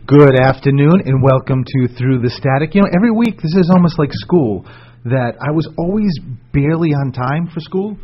Good afternoon and welcome to Through the Static. You know, every week this is almost like school, that I was always barely on time for school.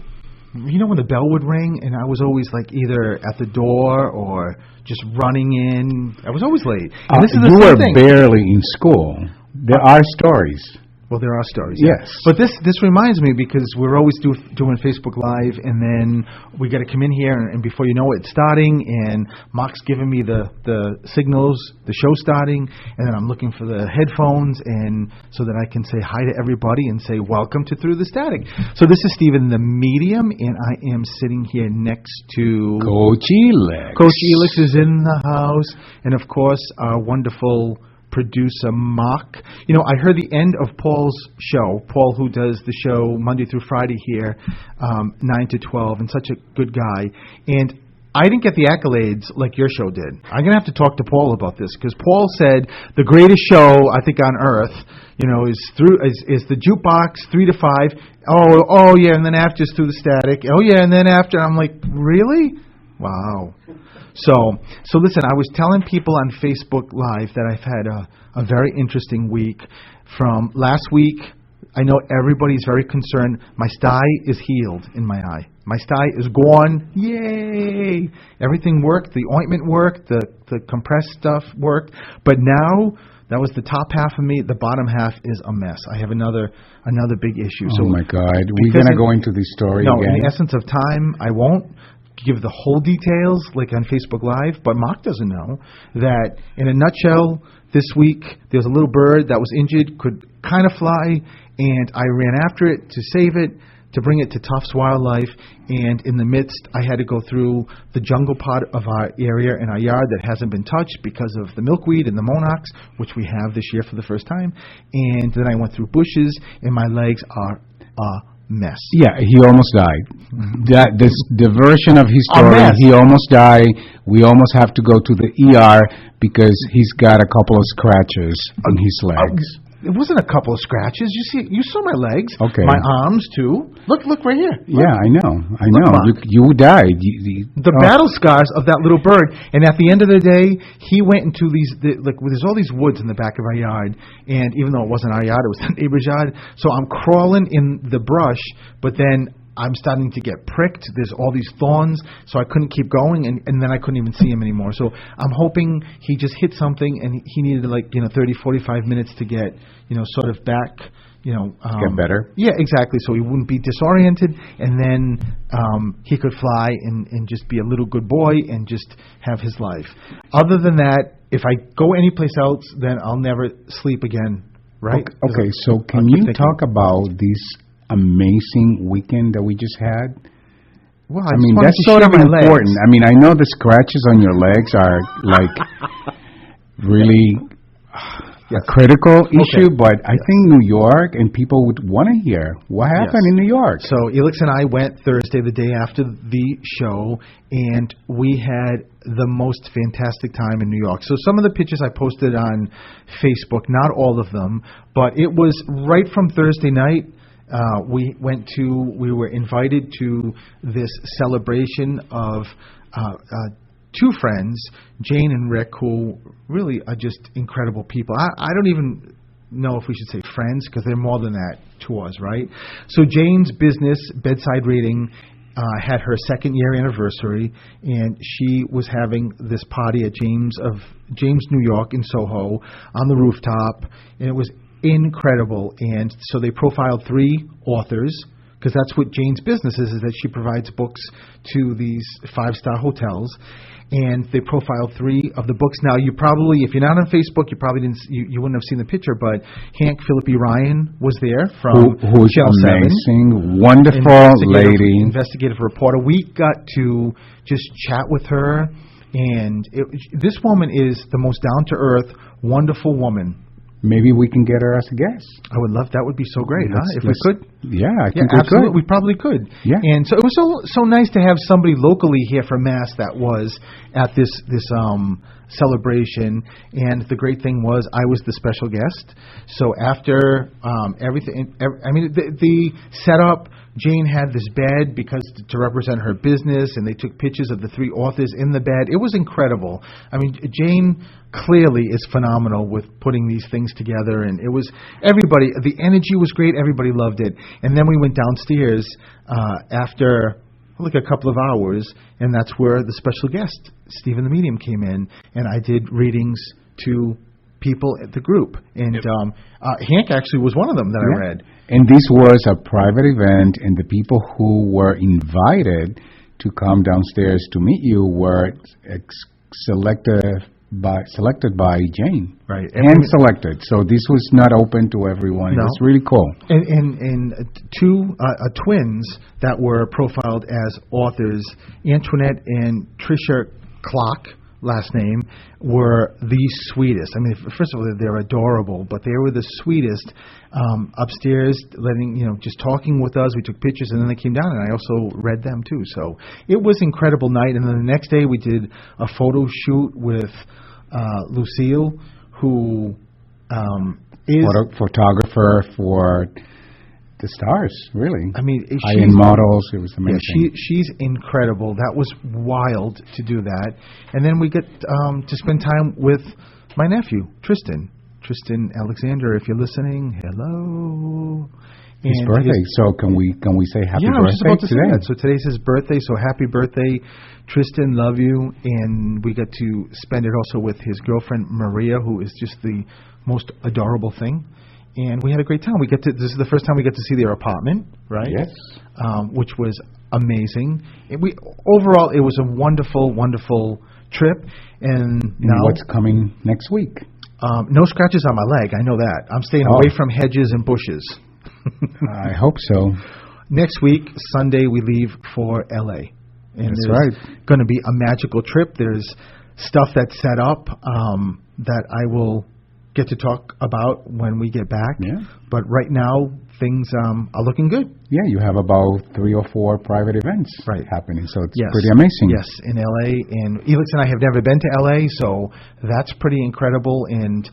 You know, when the bell would ring and I was always like either at the door or just running in. I was always late. And this is the you same were thing. barely in school. There are stories. Well, there are stories. Yes. But this reminds me, because we're always doing Facebook Live, and then we got to come in here, and before you know it, it's starting, and Mark's giving me the signals, the show starting, and then I'm looking for the headphones, and so that I can say hi to everybody and say, welcome to Through the Static. So this is Stephen, the medium, and I am sitting here next to... Coach Elix. Coach Elix is in the house, and of course, our wonderful producer Mark. You know, I heard the end of Paul's show. Paul, who does the show Monday through Friday here, 9 to 12, and such a good guy. And I didn't get the accolades like your show did. I'm going to have to talk to Paul about this, because Paul said the greatest show, I think, on earth, you know, is the jukebox 3 to 5. Oh yeah, and then after is Through the Static. Oh yeah, and then after. I'm like, really? Wow. So listen, I was telling people on Facebook Live that I've had a very interesting week. From last week, I know everybody's very concerned. My sty is healed in my eye. My sty is gone. Yay! Everything worked. The ointment worked. The compressed stuff worked. But now, that was the top half of me. The bottom half is a mess. I have another big issue. Oh, my God. We're going to go into the story again? No, in the essence of time, I won't give the whole details like on Facebook Live, but Mark doesn't know that in a nutshell, this week there was a little bird that was injured, could kind of fly, and I ran after it to save it, to bring it to Tufts Wildlife, and in the midst I had to go through the jungle part of our area in our yard that hasn't been touched because of the milkweed and the monarchs, which we have this year for the first time, and then I went through bushes, and my legs are mess. Yeah, he almost died. The version of his story, he almost died. We almost have to go to the ER because he's got a couple of scratches on his legs. It wasn't a couple of scratches. You saw my legs. Okay. My arms too. Look right here. Look. Yeah, I know. Mark. You died. The battle scars of that little bird. And at the end of the day, he went into there's all these woods in the back of our yard. And even though it wasn't our yard, it was the neighbor's yard. So I'm crawling in the brush, but then I'm starting to get pricked. There's all these thorns, so I couldn't keep going, and then I couldn't even see him anymore. So I'm hoping he just hit something, and he needed 30, 45 minutes to get, sort of back, get better. Yeah, exactly. So he wouldn't be disoriented, and then he could fly and just be a little good boy and just have his life. Other than that, if I go anyplace else, then I'll never sleep again, right? Okay, so can you talk about this amazing weekend that we just had? Well, I mean, that's sort of important. I mean, I know the scratches on your legs are really a critical issue, but I think New York and people would want to hear what happened in New York. So Elix and I went Thursday, the day after the show, and we had the most fantastic time in New York. So some of the pictures I posted on Facebook, not all of them, but it was right from Thursday night. We were invited to this celebration of two friends, Jane and Rick, who really are just incredible people. I don't even know if we should say friends, because they're more than that to us, right? So Jane's business, Bedside Reading, had her second-year anniversary, and she was having this party at James, New York, in Soho, on the rooftop, and it was incredible. And so they profiled 3 authors, because that's what Jane's business is that she provides books to these 5-star hotels. And they profiled 3 of the books. Now, you probably, if you're not on Facebook, you probably you wouldn't have seen the picture, but Hank Philippi Ryan was there from who's Channel 7. Amazing, wonderful lady. Investigative reporter. We got to just chat with her, and this woman is the most down-to-earth, wonderful woman. Maybe we can get her as a guest. I would love that. Would be so great, if we could. Yeah, I think we absolutely. could. We probably could. Yeah. And so it was so nice to have somebody locally here from Mass that was at this celebration. And the great thing was I was the special guest. So after everything, the setup, Jane had this bed because to represent her business, and they took pictures of the 3 authors in the bed. It was incredible. I mean, Jane clearly is phenomenal with putting these things together. And it was everybody. The energy was great. Everybody loved it. And then we went downstairs after like a couple of hours, and that's where the special guest, Stephen the Medium, came in, and I did readings to people at the group. And Hank actually was one of them that I read. And this was a private event, and the people who were invited to come downstairs to meet you were selected by Jane. Right. And selected. So this was not open to everyone. No. It was really cool. And two twins that were profiled as authors, Antoinette and Tricia Klock, last name, were the sweetest. I mean, first of all, they're adorable, but they were the sweetest. Upstairs, just talking with us. We took pictures, and then they came down, and I also read them too. So it was an incredible night. And then the next day, we did a photo shoot with Lucille, who is photographer for the stars, really. I mean, high-end models. It was amazing. Yeah, she's incredible. That was wild to do that. And then we get to spend time with my nephew, Tristan Alexander. If you're listening, hello. His birthday. So can we say happy birthday I was just about to today? Say that. So today's his birthday. So happy birthday, Tristan. Love you. And we get to spend it also with his girlfriend Maria, who is just the most adorable thing. And we had a great time. This is the first time we get to see their apartment, right? Yes. Which was amazing. Overall, it was a wonderful, wonderful trip. And now what's coming next week? No scratches on my leg. I know that. I'm staying away from hedges and bushes. I hope so. Next week, Sunday, we leave for L.A. And that's right. Going to be a magical trip. There's stuff that's set up that I will get to talk about when we get back. Yeah. But right now, things are looking good. Yeah, you have about 3 or 4 private events happening, so it's pretty amazing. Yes, in L.A. And Elix and I have never been to L.A., so that's pretty incredible. And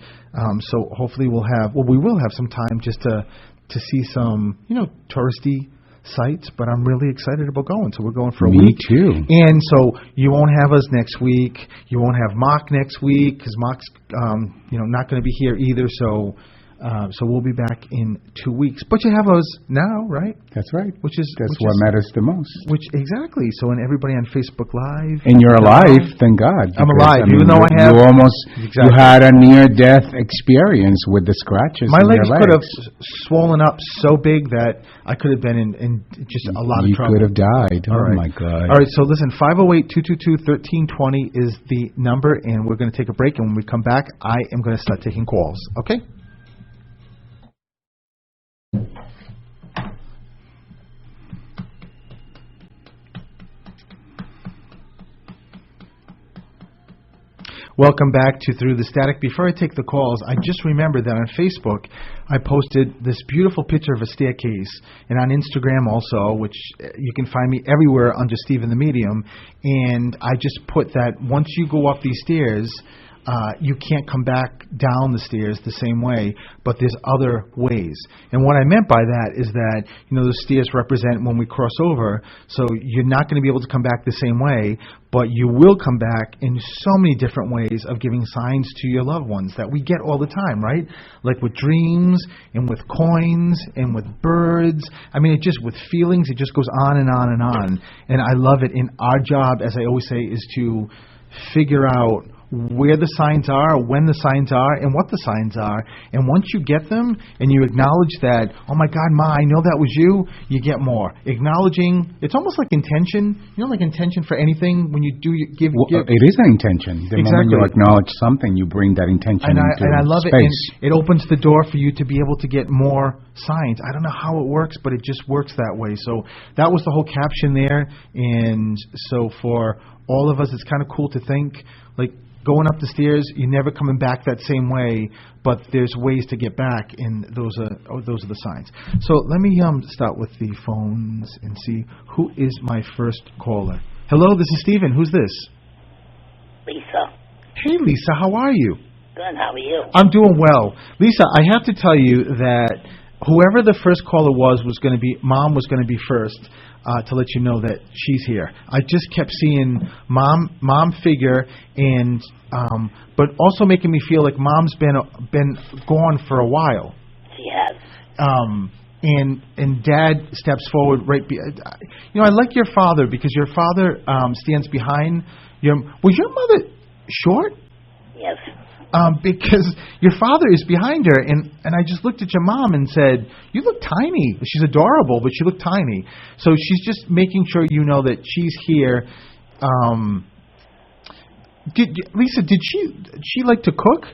so hopefully we will have some time just to see some, touristy sites, but I'm really excited about going. So we're going for a week. Me too. And so you won't have us next week. You won't have Mark next week because Mark's, not going to be here either. So we'll be back in 2 weeks. But you have us now, right? That's right. What matters the most. Exactly. So and everybody on Facebook Live. And you're alive, thank God. I'm alive, even though I have. You had a near-death experience with the scratches. My legs could have swollen up so big that I could have been in just a lot of trouble. You could have died. All right. My God. All right. So listen, 508-222-1320 is the number, and we're going to take a break. And when we come back, I am going to start taking calls. Okay. Welcome back to Through the Static. Before I take the calls, I just remembered that on Facebook, I posted this beautiful picture of a staircase, and on Instagram also, which you can find me everywhere under Stephen the Medium, and I just put that once you go up these stairs, you can't come back down the stairs the same way, but there's other ways. And what I meant by that is that, the stairs represent when we cross over, so you're not going to be able to come back the same way, but you will come back in so many different ways of giving signs to your loved ones that we get all the time, right? Like with dreams and with coins and with birds. I mean, with feelings, it just goes on and on and on. And I love it. And our job, as I always say, is to figure out where the signs are, when the signs are, and what the signs are. And once you get them and you acknowledge that, oh my God, Ma, I know that was you, you get more. Acknowledging, it's almost like intention. Like intention for anything when you do give. It is an intention. The moment you acknowledge something, you bring that intention into space. And I love it. And it opens the door for you to be able to get more signs. I don't know how it works, but it just works that way. So that was the whole caption there. And so for all of us, it's kind of cool to think, like, going up the stairs, you're never coming back that same way, but there's ways to get back, and those are the signs. So let me start with the phones and see who is my first caller. Hello, this is Stephen. Who's this? Lisa. Hey, Lisa, how are you? Good, how are you? I'm doing well. Lisa, I have to tell you that whoever the first caller was going to be, Mom was going to be first to let you know that she's here. I just kept seeing Mom figure, and but also making me feel like Mom's been gone for a while. She has. And Dad steps forward right. I like your father because your father stands behind your. Was your mother short? Yes. Because your father is behind her, and I just looked at your mom and said, "You look tiny." She's adorable, but she looked tiny. So she's just making sure you know that she's here. Lisa, did she like to cook?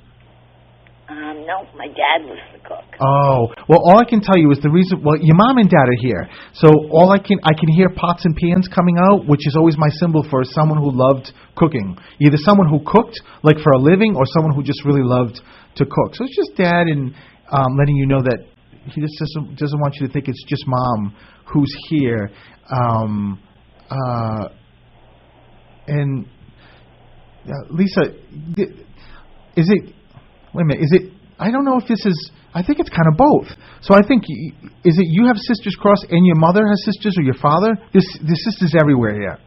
No, my dad was the cook. Oh, well, all I can tell you is the reason. Well, your mom and dad are here, so I can hear pots and pans coming out, which is always my symbol for someone who loved cooking. Either someone who cooked like for a living, or someone who just really loved to cook. So it's just Dad and letting you know that he just doesn't want you to think it's just Mom who's here. And Lisa, is it? Wait a minute. Is it? I don't know if this is. I think it's kind of both. So I think is it you have sisters cross and your mother has sisters, or your father? There's sisters everywhere here.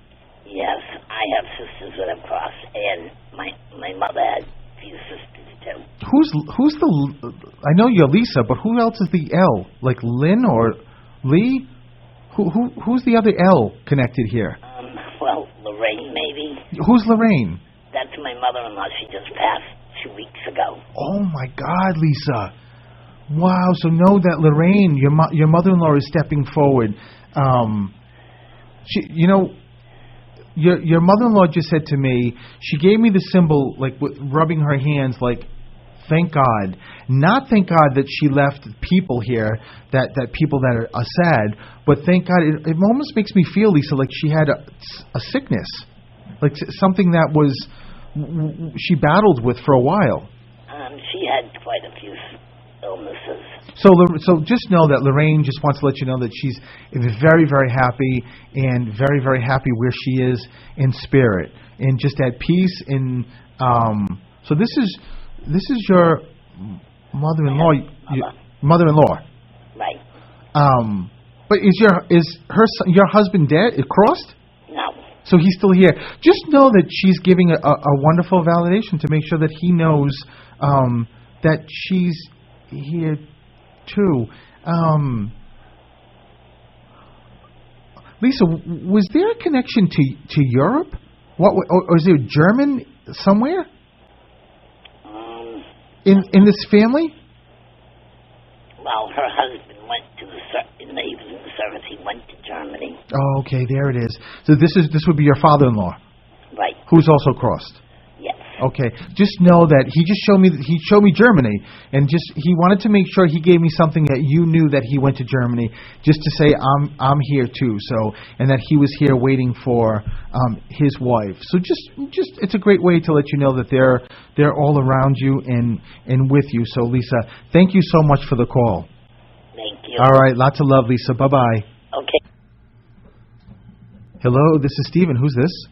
Yes, I have sisters that have crossed, and my mother had a few sisters too. Who's the? I know you're Lisa, but who else is the L? Like Lynn or Lee? Who's the other L connected here? Well, Lorraine maybe. Who's Lorraine? That's my mother-in-law. She just passed 2 weeks ago. Oh my God, Lisa! Wow. So know that Lorraine, your mother-in-law, is stepping forward. Your mother-in-law just said to me, she gave me the symbol, like with rubbing her hands, like thank God. Not thank God that she left people here, that people that are sad, but thank God. It almost makes me feel, Lisa, like she had a sickness, like something that was she battled with for a while. She had quite a few illnesses. So just know that Lorraine just wants to let you know that she's very, very happy and very, very happy where she is in spirit and just at peace. And so this is your mother-in-law. Mother-in-law. Right. But is your husband dead? Crossed? No. So he's still here. Just know that she's giving a wonderful validation to make sure that he knows that she's here too. Lisa, was there a connection to Europe? Or is there German somewhere in this family? Well, her husband went to he was in the service. He went to Germany. Oh, okay, there it is. So this would be your father-in-law, right? Who's also crossed. Yes. Okay, just know that he showed me Germany, and he wanted to make sure he gave me something that you knew that he went to Germany, just to say I'm here too. So, and that he was here waiting for his wife. So just it's a great way to let you know that they're all around you and with you. So Lisa, thank you so much for the call. Thank you. All right, lots of love, Lisa. Bye bye. Okay. Hello, this is Stephen. Who's this?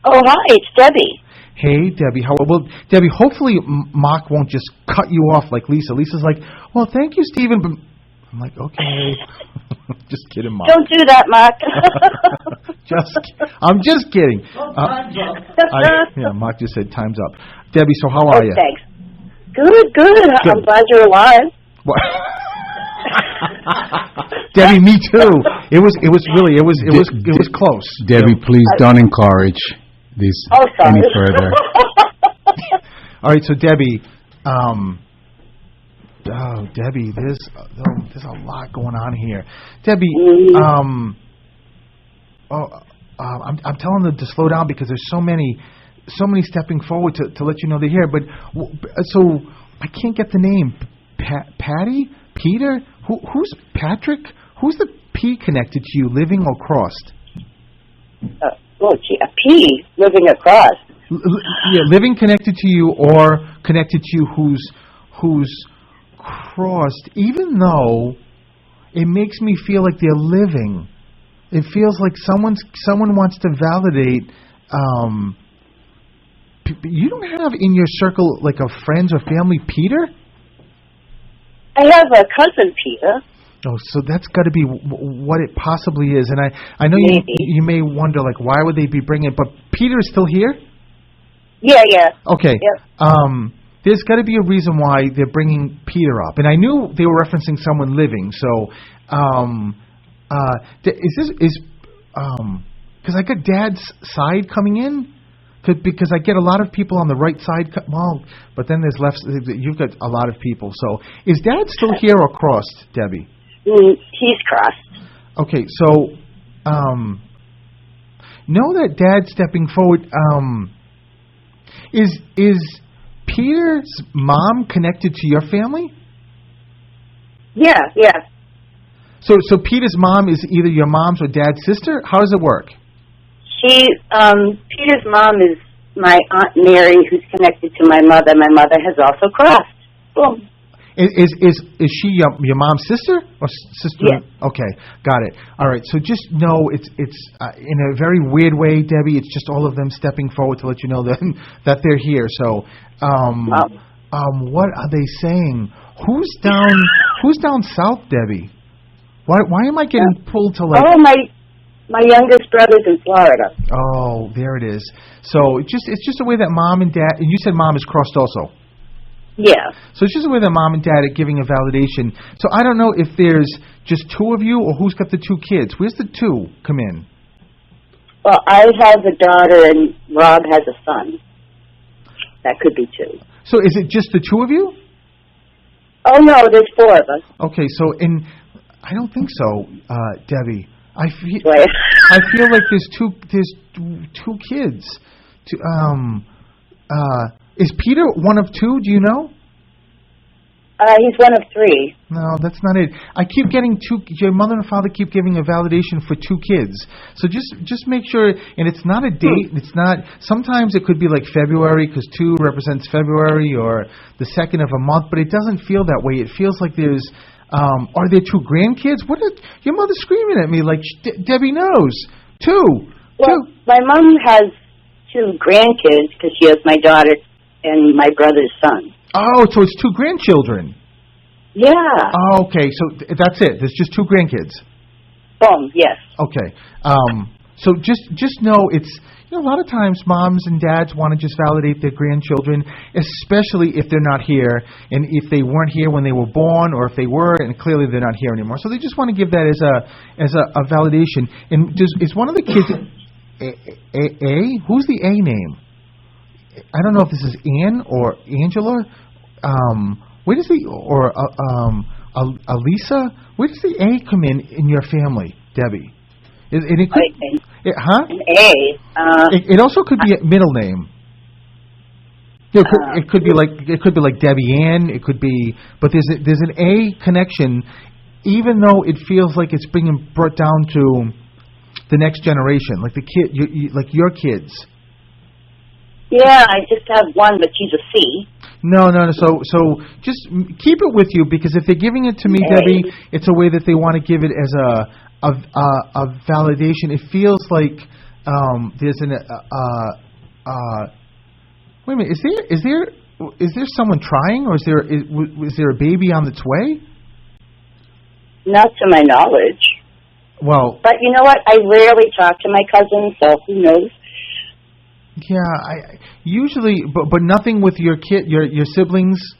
Oh, hi, it's Debbie. Hey, Debbie. Well, Debbie, hopefully Mark won't just cut you off like Lisa. Lisa's like, well, thank you, Stephen. But I'm like, okay. Just kidding, Mark. Don't do that, Mark. I'm just kidding. Mark just said time's up. Debbie, so how are you? Thanks. Good. I'm glad you're alive. What? Debbie, me too. It was close. Debbie, please don't encourage this any further. All right, so Debbie, Debbie, there's a lot going on here. Debbie, I'm telling them to slow down because there's so many stepping forward to let you know they're here. But so I can't get the name. Patty? Peter? Who's Patrick? Who's the P connected to you, living or crossed? A P living across. Living connected to you or connected to you who's crossed, even though it makes me feel like they're living. It feels like someone wants to validate. You don't have in your circle like of friends or family Peter? I have a cousin, Peter. Oh, so that's got to be what it possibly is. And I know you may wonder, like, why would they be bringing it? But Peter is still here? Yeah. Okay. Yep. There's got to be a reason why they're bringing Peter up. And I knew they were referencing someone living. So, because I got Dad's side coming in? Because I get a lot of people on the right side. But then there's left. You've got a lot of people. So, is Dad still here or crossed, Debbie? He's crossed. Okay, so know that Dad's stepping forward. Is Peter's mom connected to your family? Yeah. So Peter's mom is either your mom's or Dad's sister? How does it work? Peter's mom is my Aunt Mary, who's connected to my mother. My mother has also crossed. Boom. Is she your mom's sister or sister? Yeah. Okay, got it. All right. So just know it's in a very weird way, Debbie. It's just all of them stepping forward to let you know that they're here. So, what are they saying? Who's down south, Debbie? Why am I getting pulled to like? Oh, my youngest brother's in Florida. Oh, there it is. So it's just a way that Mom and Dad, and you said Mom is crossed also. Yeah. So it's just a way that Mom and Dad are giving a validation. So I don't know if there's just two of you or who's got the two kids. Where's the two come in? Well, I have a daughter and Rob has a son. That could be two. So is it just the two of you? Oh, no, there's four of us. Okay, so I don't think so, Debbie. I feel like there's two kids. Is Peter one of two? Do you know? He's one of three. No, that's not it. I keep getting two. Your mother and father keep giving a validation for two kids. So just make sure. And it's not a date. It's not. Sometimes it could be like February because 2 represents February or the 2nd of a month. But it doesn't feel that way. It feels like there's. Are there 2 grandkids? What is your mother screaming at me like Debbie knows? 2. Well, my mom has 2 grandkids because she has my daughter and my brother's son. Oh, so it's 2 grandchildren. Yeah. Oh, okay, so that's it. There's just 2 grandkids. Boom. Yes. Okay. So just know it's a lot of times moms and dads want to just validate their grandchildren, especially if they're not here and if they weren't here when they were born, or if they were and clearly they're not here anymore. So they just want to give that as a validation. And is one of the kids A? Who's the A name? I don't know if this is Ann or Angela. Where does Alisa? Where does the A come in your family, Debbie? An A. It also could be a middle name. It could be like Debbie Ann. It could be, but there's an A connection, even though it feels like it's being brought down to the next generation, like the kid, like your kids. Yeah, I just have one, but she's a C. No. So just keep it with you, because if they're giving it to me, Debbie, it's a way that they want to give it as a validation. It feels like there's an wait a minute. Is there someone trying, or is there a baby on its way? Not to my knowledge. Well, but you know what? I rarely talk to my cousins, so who knows? Yeah, I usually, but nothing with your kid, your siblings.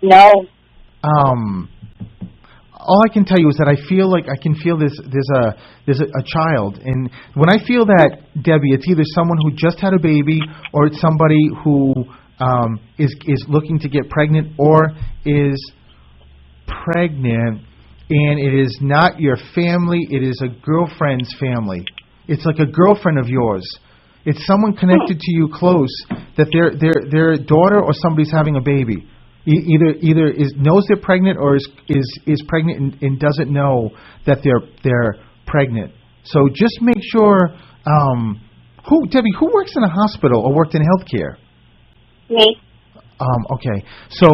No. All I can tell you is that I feel like I can feel there's a child, and when I feel that, Debbie, it's either someone who just had a baby, or it's somebody who is looking to get pregnant, or is pregnant, and it is not your family. It is a girlfriend's family. It's like a girlfriend of yours. It's someone connected to you close, that their daughter or somebody's having a baby. Either knows they're pregnant, or is pregnant and doesn't know that they're pregnant. So just make sure. Debbie, who works in a hospital or worked in healthcare? Me. Okay. So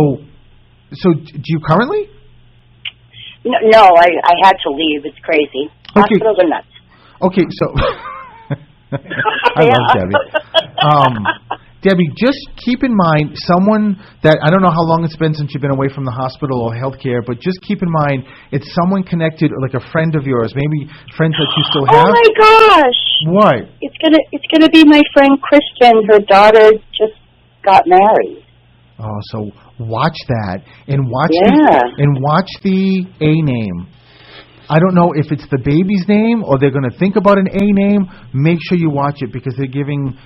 do you currently? No, I had to leave. It's crazy. Okay. Hospitals are nuts. Okay, so I love Debbie. Debbie, just keep in mind someone that, I don't know how long it's been since you've been away from the hospital or healthcare, but just keep in mind it's someone connected, like a friend of yours, maybe friends that you still have. Oh my gosh! What? It's gonna be my friend Kristen. Her daughter just got married. Oh, so watch that and watch the A name. I don't know if it's the baby's name or they're going to think about an A name. Make sure you watch it because they're giving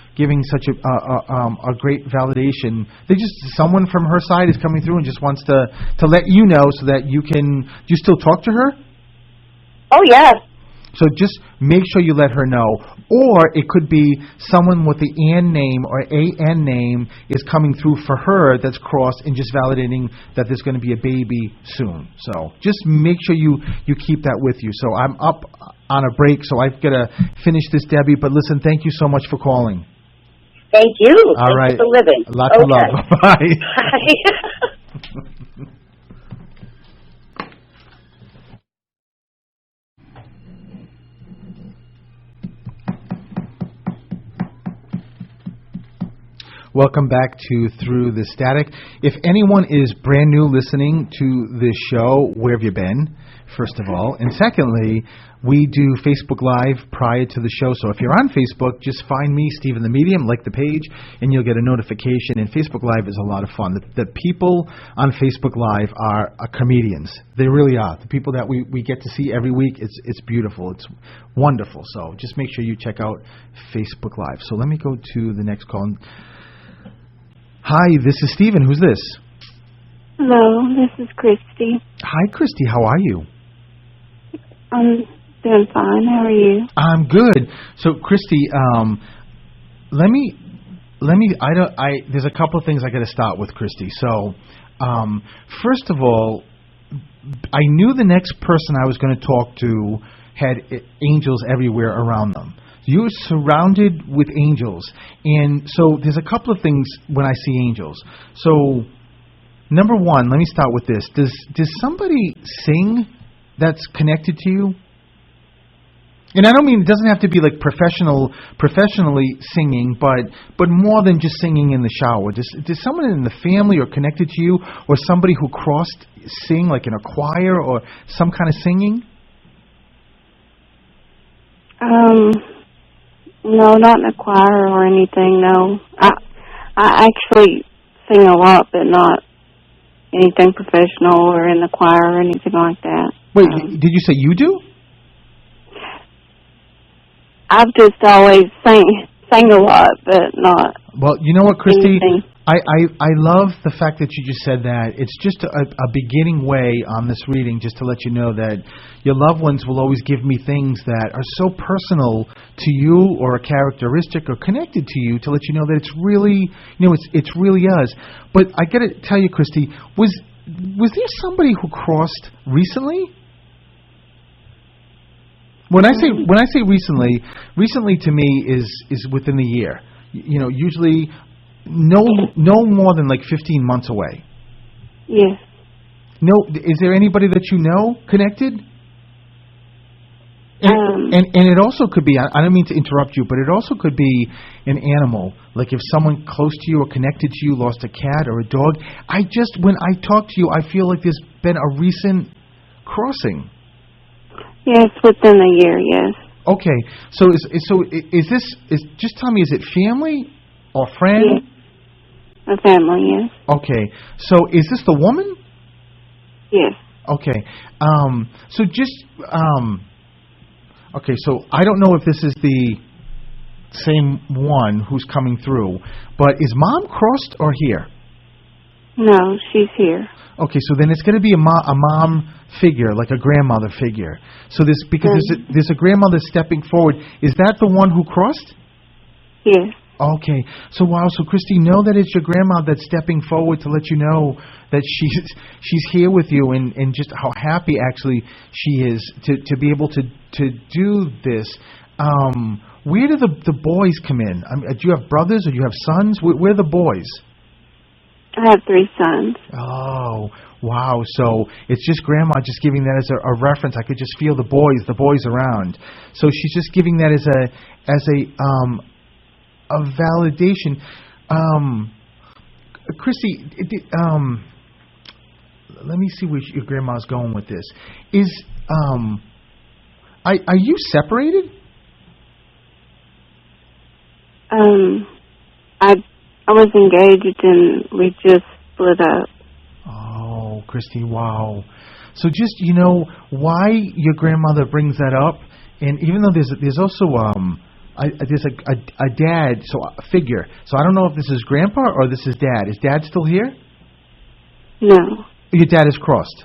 such a great validation. Someone from her side is coming through and just wants to let you know so that you can. Do you still talk to her? Oh yeah. So just make sure you let her know. Or it could be someone with the Ann name or A-N name is coming through for her that's crossed and just validating that there's going to be a baby soon. So just make sure you keep that with you. So I'm up on a break, so I've got to finish this, Debbie. But listen, thank you so much for calling. Thank you. All right. Thanks for living. Lots of love. Bye. Bye. Welcome back to Through the Static. If anyone is brand new listening to this show, where have you been, first of all? And secondly, we do Facebook Live prior to the show. So if you're on Facebook, just find me, Stephen the Medium, like the page, and you'll get a notification. And Facebook Live is a lot of fun. The people on Facebook Live are comedians. They really are. The people that we get to see every week, it's beautiful. It's wonderful. So just make sure you check out Facebook Live. So let me go to the next call. Hi, this is Stephen. Who's this? Hello, this is Christy. Hi, Christy. How are you? I'm doing fine. How are you? I'm good. So, Christy, there's a couple of things I got to start with, Christy. So, first of all, I knew the next person I was going to talk to had angels everywhere around them. You're surrounded with angels. And so there's a couple of things when I see angels. So, number one, let me start with this. Does somebody sing that's connected to you? And I don't mean it doesn't have to be like professionally singing, but more than just singing in the shower. Does someone in the family or connected to you or somebody who crossed sing like in a choir or some kind of singing? No, not in a choir or anything, no. I actually sing a lot, but not anything professional or in the choir or anything like that. Wait, did you say you do? I've just always sang a lot, but not. Well, you know what, Christy? Anything. I love the fact that you just said that. It's just a beginning way on this reading just to let you know that your loved ones will always give me things that are so personal to you or a characteristic or connected to you to let you know that it's really, it's really us. But I got to tell you, Christy, was there somebody who crossed recently? When I say recently to me is within the year. Usually no more than like 15 months away. Yes. No, is there anybody that you know connected? And it also could be, I don't mean to interrupt you, but it also could be an animal. Like if someone close to you or connected to you lost a cat or a dog. When I talk to you, I feel like there's been a recent crossing. Yes, within a year, yes. Okay, so just tell me, is it family or friend? Yes. A family, yes. Okay, so is this the woman? Yes. Okay, okay, so I don't know if this is the same one who's coming through, but is Mom crossed or here? No, she's here. Okay, so then it's going to be a mom figure, like a grandmother figure. So there's a grandmother stepping forward. Is that the one who crossed? Yes. Okay. So wow. So Christy, know that it's your grandma that's stepping forward to let you know that she's here with you and just how happy actually she is to be able to do this. Where do the boys come in? Do you have brothers or do you have sons? Where are the boys? I have 3 sons. Oh, wow. So it's just grandma just giving that as a reference. I could just feel the boys around. So she's just giving that as a validation. Christy, let me see where your grandma's going with this. Are you separated? I was engaged and we just split up. Oh, Christy, wow. So just, why your grandmother brings that up, and even though there's also there's a dad, so a figure. So I don't know if this is grandpa or this is dad. Is dad still here? No. Your dad is crossed.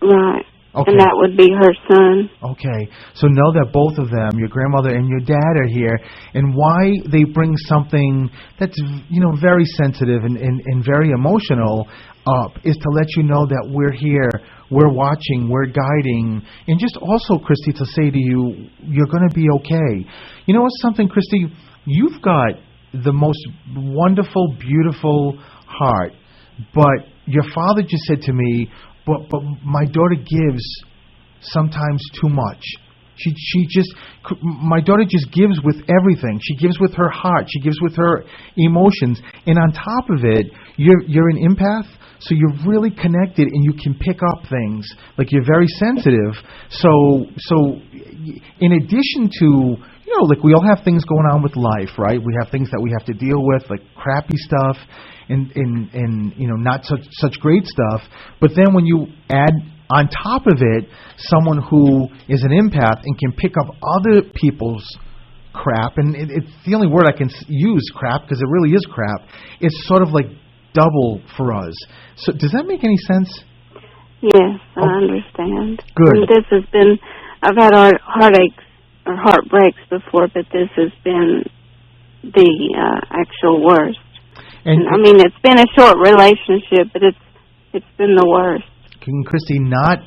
Right. Okay. And that would be her son. Okay. So know that both of them, your grandmother and your dad, are here, and why they bring something that's very sensitive and very emotional up is to let you know that we're here, we're watching, we're guiding, and just also, Christy, to say to you, you're going to be okay. You know what's something, Christy? You've got the most wonderful, beautiful heart, but your father just said to me, but my daughter gives sometimes too much. My daughter just gives with everything. She gives with her heart. She gives with her emotions. And on top of it, you're an empath, so you're really connected and you can pick up things. Like, you're very sensitive. So in addition to, like, we all have things going on with life, right? We have things that we have to deal with, like crappy stuff and not such great stuff. But then when you add on top of it someone who is an empath and can pick up other people's crap, and it's the only word I can use, crap, because it really is crap, it's sort of like double for us. So does that make any sense? Yes, I understand. Good. And this has been, I've had heartaches or heartbreaks before, but this has been the actual worst. And I mean, it's been a short relationship, but it's been the worst. Christy, not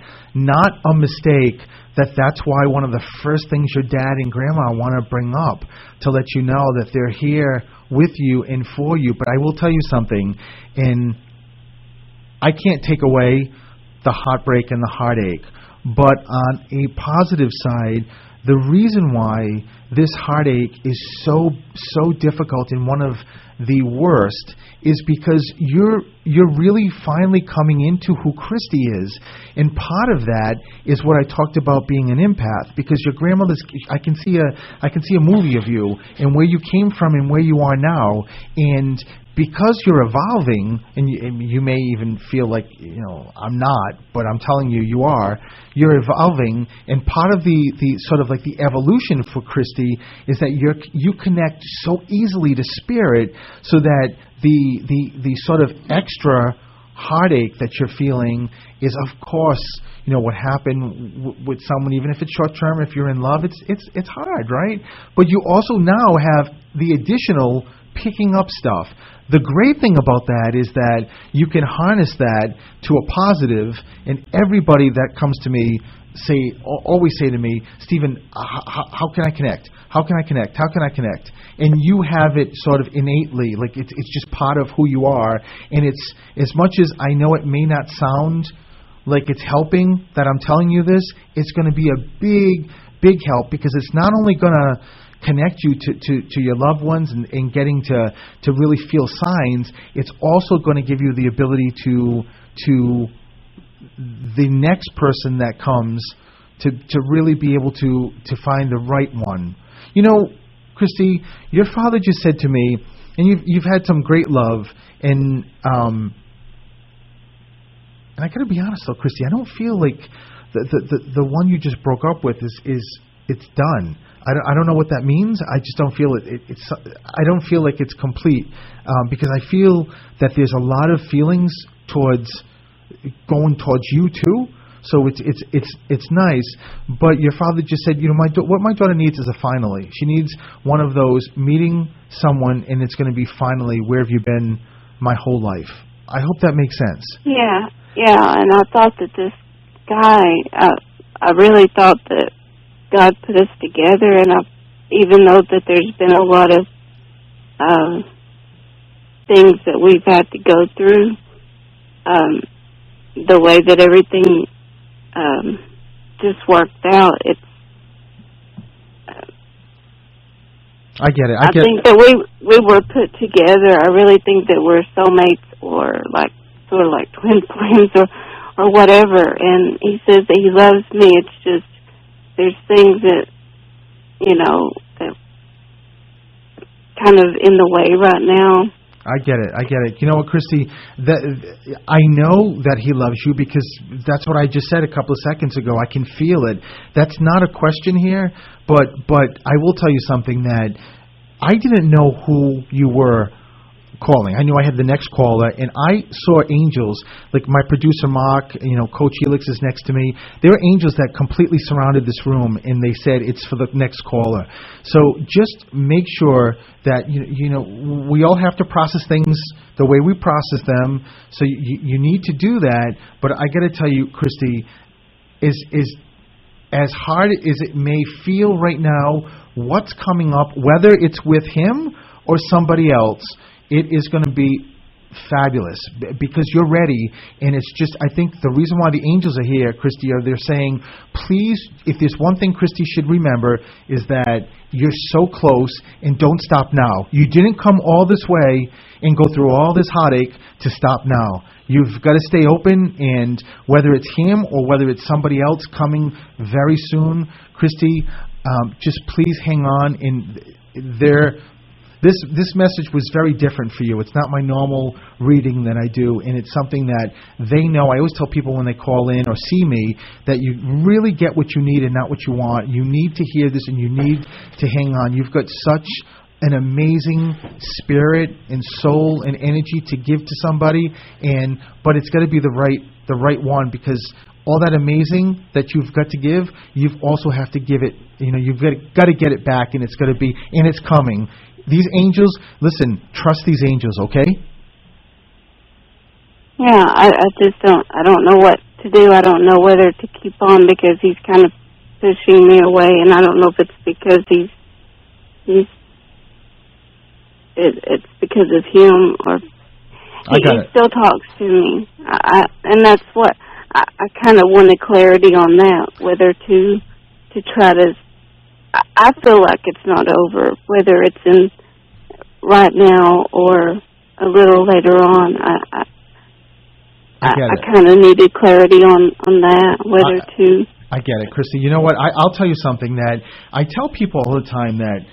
a mistake that's why one of the first things your dad and grandma want to bring up, to let you know that they're here with you and for you. But I will tell you something, and I can't take away the heartbreak and the heartache, but on a positive side, the reason why this heartache is so difficult and one of the worst is because you're really finally coming into who Christy is, and part of that is what I talked about being an empath. Because your grandmother's, I can see a movie of you and where you came from and where you are now, and because you're evolving, and you may even feel like, I'm not, but I'm telling you, you are. You're evolving, and part of the sort of like the evolution for Christy is that you connect so easily to spirit, so that the sort of extra heartache that you're feeling is, of course, what happened with someone, even if it's short term, if you're in love, it's hard, right? But you also now have the additional picking up stuff. The great thing about that is that you can harness that to a positive, and everybody that comes to me always say to me, Stephen, how can I connect? How can I connect? How can I connect? And you have it sort of innately, like it's just part of who you are. And it's, as much as I know it may not sound like it's helping that I'm telling you this, it's going to be a big help, because it's not only going to connect you to your loved ones and getting to really feel signs, it's also going to give you the ability to the next person that comes to really be able to find the right one. Christy, your father just said to me, and you've had some great love, and I got to be honest though, Christy, I don't feel like the one you just broke up with is it's done. I don't know what that means. I just don't feel it's. I don't feel like it's complete, because I feel that there's a lot of feelings going towards you too. So it's nice. But your father just said, what my daughter needs is a finally. She needs one of those, meeting someone, and it's going to be finally, where have you been my whole life? I hope that makes sense. Yeah, and I thought that this guy, I really thought that God put us together, and even though that there's been a lot of things that we've had to go through, the way that everything just worked out, I get it. I think that we were put together. I really think that we're soulmates, or like sort of like twin flames, or whatever. And he says that he loves me. It's just there's things that that kind of in the way right now. I get it. You know what, Christy? I know that he loves you because that's what I just said a couple of seconds ago. I can feel it. That's not a question here, but I will tell you something that I didn't know who you were calling. I knew I had the next caller, and I saw angels, like my producer Mark, Coach Helix is next to me. There were angels that completely surrounded this room, and they said it's for the next caller. So just make sure that we all have to process things the way we process them. So you need to do that. But I got to tell you, Christy, is as hard as it may feel right now, what's coming up, whether it's with him or somebody else, it is going to be fabulous because you're ready. And it's just, I think the reason why the angels are here, Christy, they're saying, please, if there's one thing Christy should remember, is that you're so close and don't stop now. You didn't come all this way and go through all this heartache to stop now. You've got to stay open, and whether it's him or whether it's somebody else coming very soon, Christy, just please hang on. This message was very different for you. It's not my normal reading that I do, and it's something that they know. I always tell people when they call in or see me that you really get what you need and not what you want. You need to hear this, and you need to hang on. You've got such an amazing spirit and soul and energy to give to somebody, but it's got to be the right one, because all that amazing that you've got to give, you've also have to give it. You've got to get it back, and it's got to be, and it's coming. These angels, listen, trust these angels, okay? Yeah, I just don't know what to do. I don't know whether to keep on because he's kind of pushing me away, and I don't know if it's because it's because of him, or he still talks to me. And that's what I kind of wanted clarity on that, whether to try to. I feel like it's not over, whether it's in right now or a little later on. I kind of needed clarity on that, whether to. I get it, Christy. You know what? I'll tell you something that I tell people all the time, that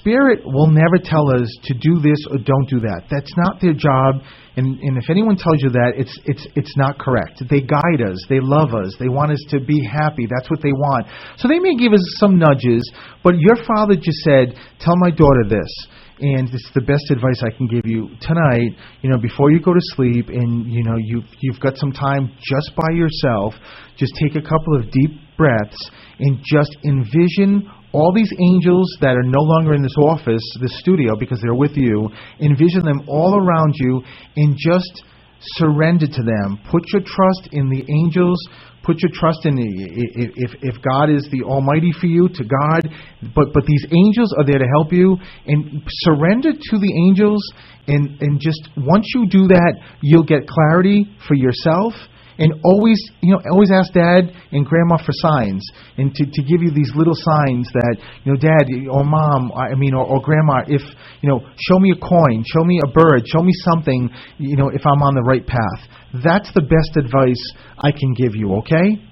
Spirit will never tell us to do this or don't do that. That's not their job. And if anyone tells you that, it's not correct. They guide us. They love us. They want us to be happy. That's what they want. So they may give us some nudges, but your father just said, tell my daughter this. And it's the best advice I can give you tonight, before you go to sleep, and, you've got some time just by yourself, just take a couple of deep breaths and just envision all these angels that are no longer in this office, this studio, because they're with you. Envision them all around you and just surrender to them. Put your trust in the angels. Put your trust in if God is the Almighty for you, to God. But these angels are there to help you. And surrender to the angels. And just once you do that, you'll get clarity for yourself. And always ask Dad and Grandma for signs, and to give you these little signs that, Dad or Mom, or Grandma, if, show me a coin, show me a bird, show me something, if I'm on the right path. That's the best advice I can give you, okay?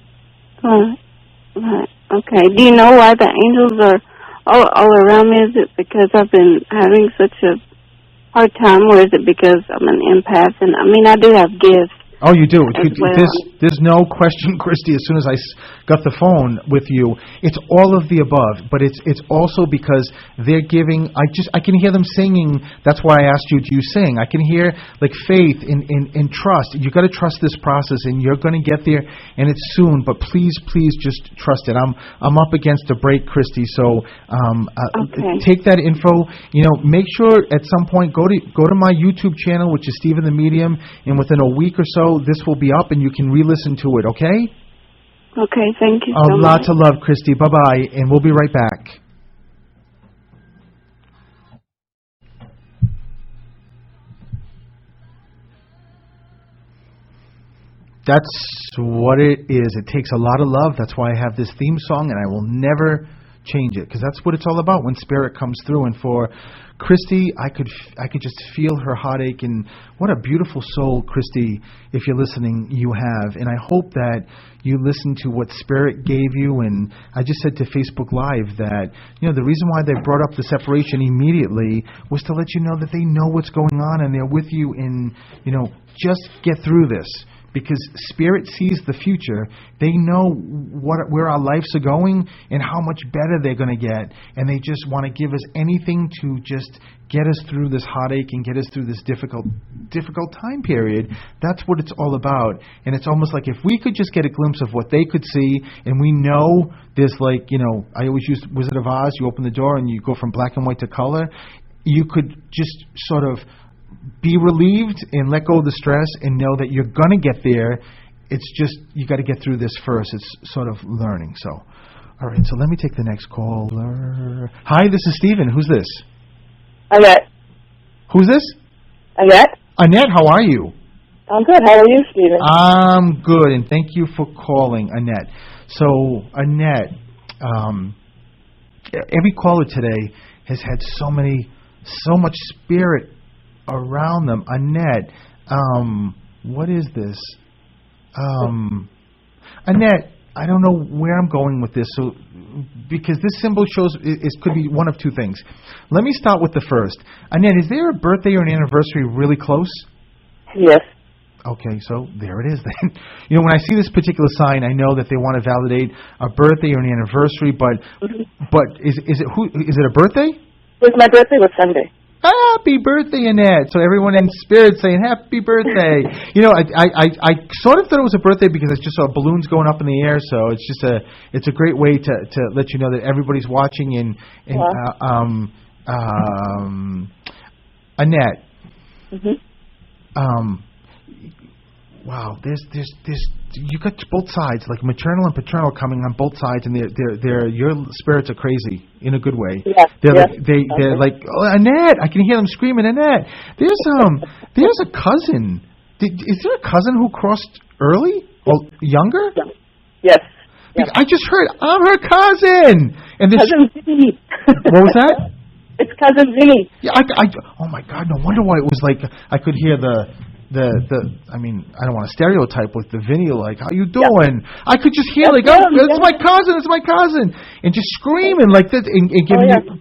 Right. Okay. Do you know why the angels are all around me? Is it because I've been having such a hard time, or is it because I'm an empath? And I do have gifts. Oh, you do. There's no question, Christy, as soon as I got the phone with you. It's all of the above, but it's also because they're giving, I can hear them singing. That's why I asked you, do you sing? I can hear like faith and trust. You got to trust this process, and you're going to get there, and it's soon, but please just trust it. I'm up against a break, Christy, so okay. Take that info. Make sure at some point go to my YouTube channel, which is Stephen the Medium, and within a week or so, this will be up and you can re-listen to it, okay? Okay, thank you so much. Lots of love, Christy. Bye-bye, and we'll be right back. That's what it is. It takes a lot of love. That's why I have this theme song, and I will never change it, because that's what it's all about when Spirit comes through. And for Christy, I could just feel her heartache, and what a beautiful soul, Christy, if you're listening, you have. And I hope that you listen to what Spirit gave you. And I just said to Facebook Live that, the reason why they brought up the separation immediately was to let you know that they know what's going on and they're with you in, just get through this. Because Spirit sees the future. They know where our lives are going and how much better they're going to get. And they just want to give us anything to just get us through this heartache and get us through this difficult time period. That's what it's all about. And it's almost like if we could just get a glimpse of what they could see, and we know there's I always use Wizard of Oz. You open the door and you go from black and white to color. You could just sort of be relieved and let go of the stress and know that you're going to get there. It's just you got to get through this first. It's sort of learning. So, all right. So let me take the next caller. Hi, this is Stephen. Who's this? Annette. Who's this? Annette. Annette, how are you? I'm good. How are you, Stephen? I'm good, and thank you for calling, Annette. So, Annette, every caller today has had so much spirit around them. Annette, what is this? Annette, I don't know where I'm going with this. So, because this symbol shows it could be one of two things. Let me start with the first. Annette, is there a birthday or an anniversary really close? Yes. Okay, so there it is then. When I see this particular sign, I know that they want to validate a birthday or an anniversary. But is it a birthday? My birthday was Sunday. Happy birthday, Annette. So everyone in spirit saying happy birthday. I sort of thought it was a birthday because I just saw balloons going up in the air. So it's a great way to let you know that everybody's watching. And Annette. Mm-hmm. Wow, there's you got both sides, like maternal and paternal coming on both sides, and they're your spirits are crazy in a good way. Yes, they're like, oh, Annette, I can hear them screaming, Annette. There's a cousin. Is there a cousin who crossed early or younger? Yes. I just heard I'm her cousin. And this cousin Vinny. What was that? It's cousin Vinny. Yeah, oh my God, no wonder why it was like I could hear I mean, I don't want to stereotype with the Vinny, like, how you doing? Yeah. I could just hear, it's my cousin, and just screaming like this, and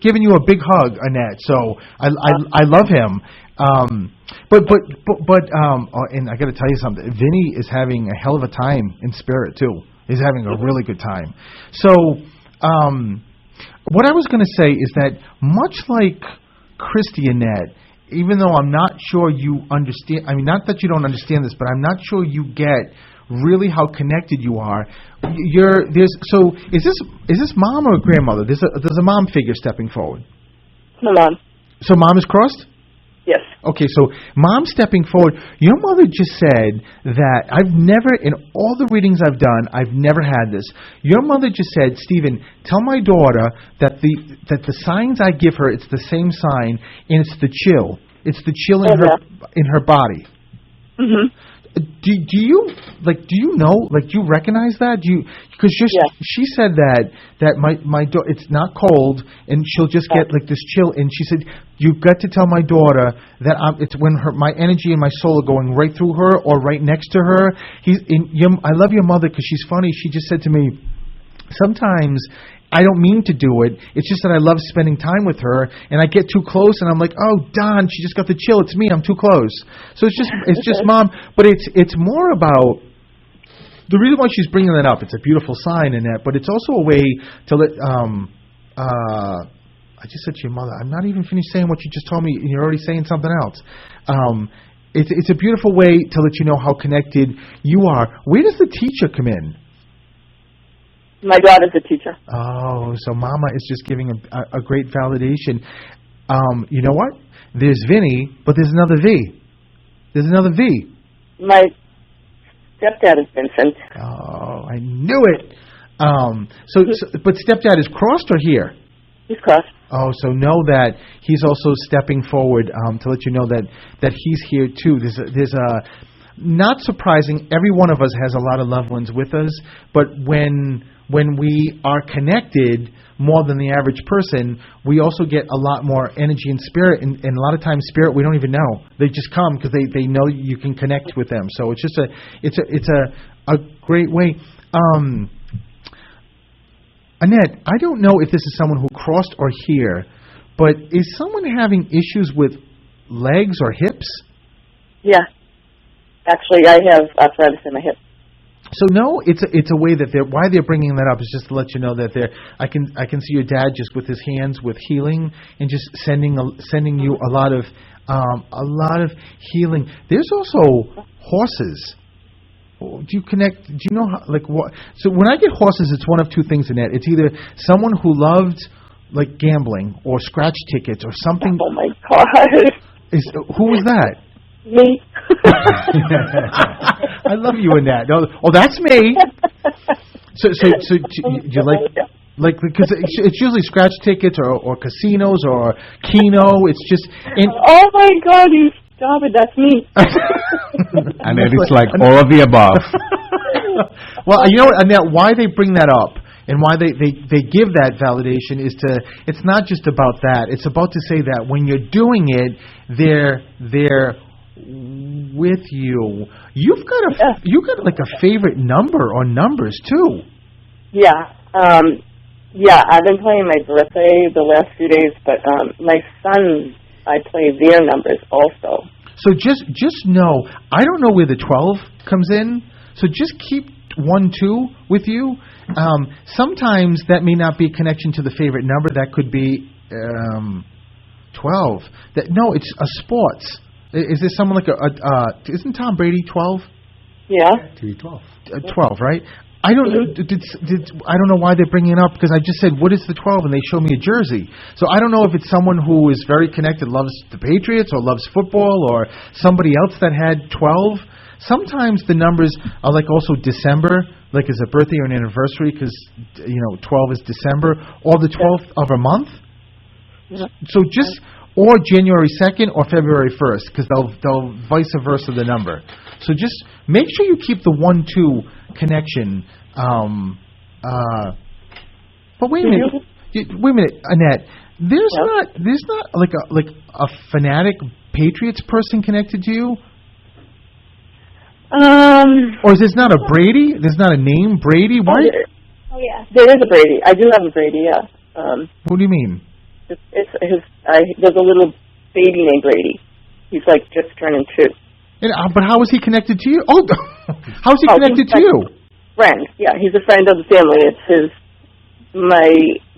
giving you a big hug, Annette. So I love him. And I got to tell you something. Vinny is having a hell of a time in spirit too. He's having a really good time. So, what I was going to say is that much like Christy, Annette, even though I'm not sure you understand, I mean, not that you don't understand this, but I'm not sure you get really how connected you are. So is this mom or grandmother? There's a mom figure stepping forward. My mom. So mom is crossed? Yes. Okay, so mom stepping forward. Your mother just said that I've never, in all the readings I've done, I've never had this. Your mother just said, Stephen, tell my daughter that the signs I give her, it's the same sign, and it's the chill. It's the chill in her body. Mm-hmm. Do you know, do you recognize that? Because she said that my daughter, it's not cold, and she'll just get like this chill, and she said, you've got to tell my daughter that it's when my energy and my soul are going right through her or right next to her. I love your mother because she's funny. She just said to me, sometimes I don't mean to do it. It's just that I love spending time with her, and I get too close, and I'm like, oh, Don, she just got the chill. It's me. I'm too close. So it's just mom. But it's more about the reason why she's bringing that up. It's a beautiful sign in that, but it's also a way to let. I just said to your mother, I'm not even finished saying what you just told me, and you're already saying something else. It's a beautiful way to let you know how connected you are. Where does the teacher come in? My daughter's a teacher. Oh, so Mama is just giving a great validation. You know what? There's Vinny, but there's another V. There's another V. My stepdad is Vincent. Oh, I knew it. But stepdad is crossed or here? He's crossed. Oh, so know that he's also stepping forward to let you know that he's here too. There's not surprising, every one of us has a lot of loved ones with us, but when we are connected more than the average person, we also get a lot more energy and spirit, and a lot of times spirit we don't even know. They just come because they know you can connect with them. So it's just a great way. Annette, I don't know if this is someone who crossed or here, but is someone having issues with legs or hips? Yeah. Actually, I have arthritis in my hip. So no, it's a way that why they're bringing that up is just to let you know that I can see your dad just with his hands with healing and just sending you a lot of healing. There's also horses. Do you connect? Do you know how, like what? So when I get horses, it's one of two things in that. It's either someone who loved like gambling or scratch tickets or something. Oh my God! Who was that? Me. I love you in that. Oh, that's me. So you like because it's usually scratch tickets or casinos or Keno. It's just. Oh my God! You stop it. That's me. And it is like all of the above. Well, you know what? And that why they bring that up. And why they give that validation is it's not just about that. It's about to say that when you're doing it, they're with you. You've got like a favorite number or numbers too. Yeah. I've been playing my birthday the last few days, but my sons, I play their numbers also. So just know, I don't know where the 12 comes in. So just keep 1, 2 with you. Sometimes that may not be a connection to the favorite number. That could be 12. No, it's a sports. Is there someone like isn't Tom Brady 12? Yeah. 12. 12, right? I don't I don't know why they're bringing it up because I just said what is the 12 and they show me a jersey. So I don't know if it's someone who is very connected, loves the Patriots or loves football, or somebody else that had 12. Sometimes the numbers are like also December, like as a birthday or an anniversary, because 12 is December, or the 12th of a month. So just or January 2nd or February 1st, because they'll vice versa the number. So just make sure you keep the 1-2 connection. But wait a minute, Annette. There's not like a fanatic Patriots person connected to you. Or is this not a Brady? There's not a name Brady. Why? Oh yeah, there is a Brady. I do have a Brady. Yeah. What do you mean? It's there's a little baby named Brady. He's like just turning 2. But how is he connected to you? Oh, how is he connected to you? Friend. Yeah, he's a friend of the family. It's my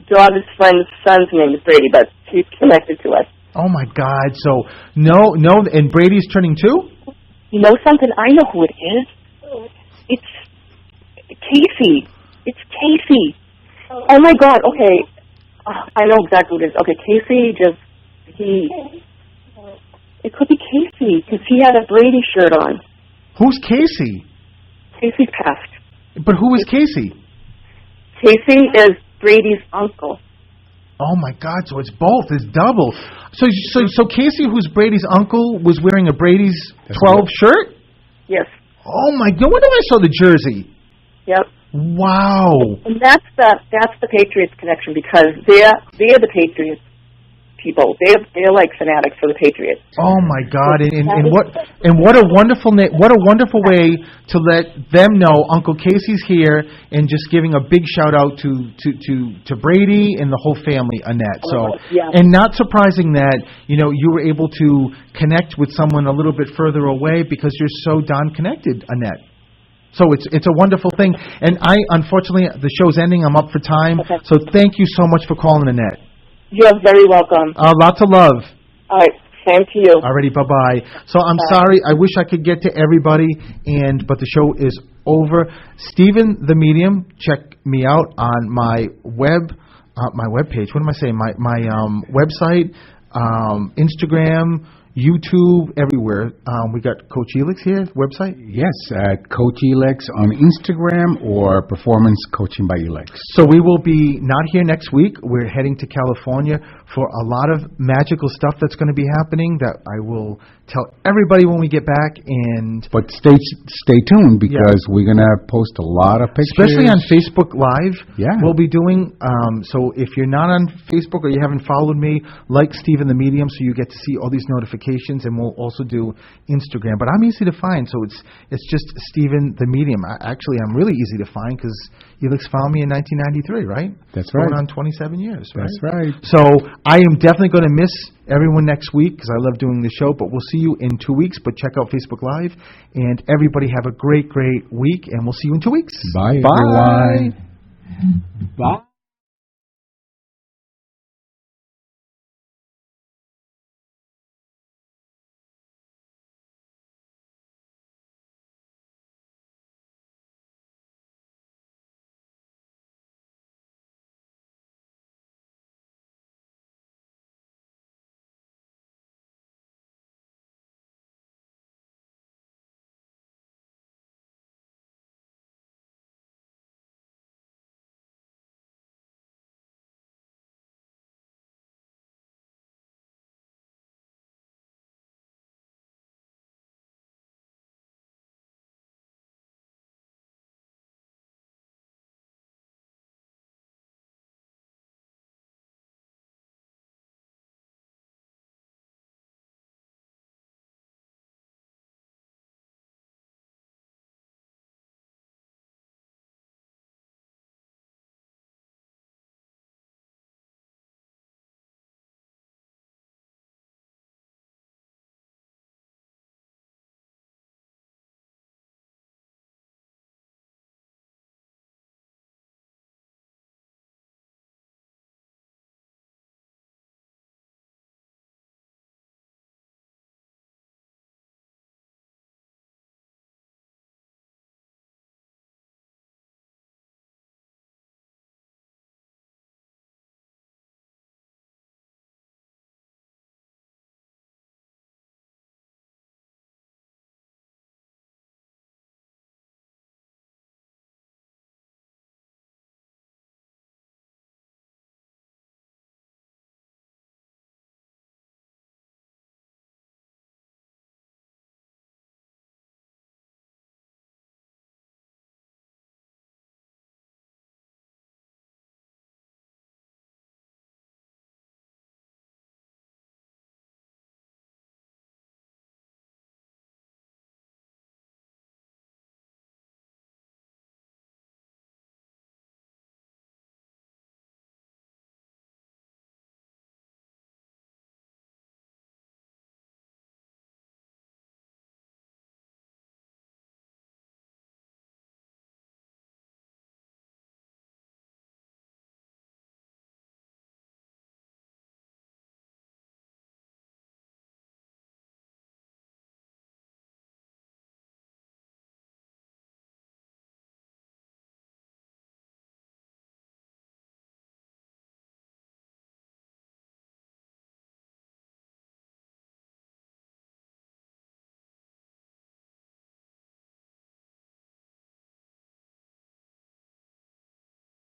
daughter's friend's son's name is Brady, but he's connected to us. Oh my God! So no, and Brady's turning 2. You know something? I know who it is. It's Casey. It's Casey. Oh my God. Okay. I know exactly what it is. Okay, Casey it could be Casey because he had a Brady shirt on. Who's Casey? Casey's passed. But who is Casey? Casey is Brady's uncle. Oh my God! So it's both. It's double. So Casey, who's Brady's uncle, was wearing a Brady's 12 shirt. Yes. Oh my! No wonder I saw the jersey. Yep. Wow. And that's the Patriots connection because they're the Patriots people. They're like fanatics for the Patriots. Oh my God! And what a wonderful way to let them know Uncle Casey's here and just giving a big shout out to Brady and the whole family, Annette. So and not surprising that you were able to connect with someone a little bit further away because you're so darn connected, Annette. So it's a wonderful thing. And unfortunately the show's ending. I'm up for time. Okay. So thank you so much for calling, Annette. You're very welcome. Lots of love. All right. Same to you. Alrighty, bye-bye. So I'm sorry. I wish I could get to everybody, but the show is over. Stephen the Medium, check me out on my webpage. What am I saying? My website, Instagram, YouTube, everywhere. We got Coach Elix here, website? Yes, at Coach Elix on Instagram or Performance Coaching by Elix. So we will be not here next week. We're heading to California for a lot of magical stuff that's going to be happening that I will tell everybody when we get back. But stay tuned because we're going to post a lot of pictures. Especially on Facebook Live. Yeah. We'll be doing, so if you're not on Facebook or you haven't followed me, like Steven the Medium so you get to see all these notifications, and we'll also do Instagram. But I'm easy to find, so it's just Steven the Medium. I'm really easy to find because Elix found me in 1993, right? That's right. Going on 27 years, right? That's right. So I am definitely going to miss everyone next week because I love doing the show, but we'll see you in 2 weeks. But check out Facebook Live, and everybody have a great, great week, and we'll see you in 2 weeks. Bye, Bye. everyone. Bye.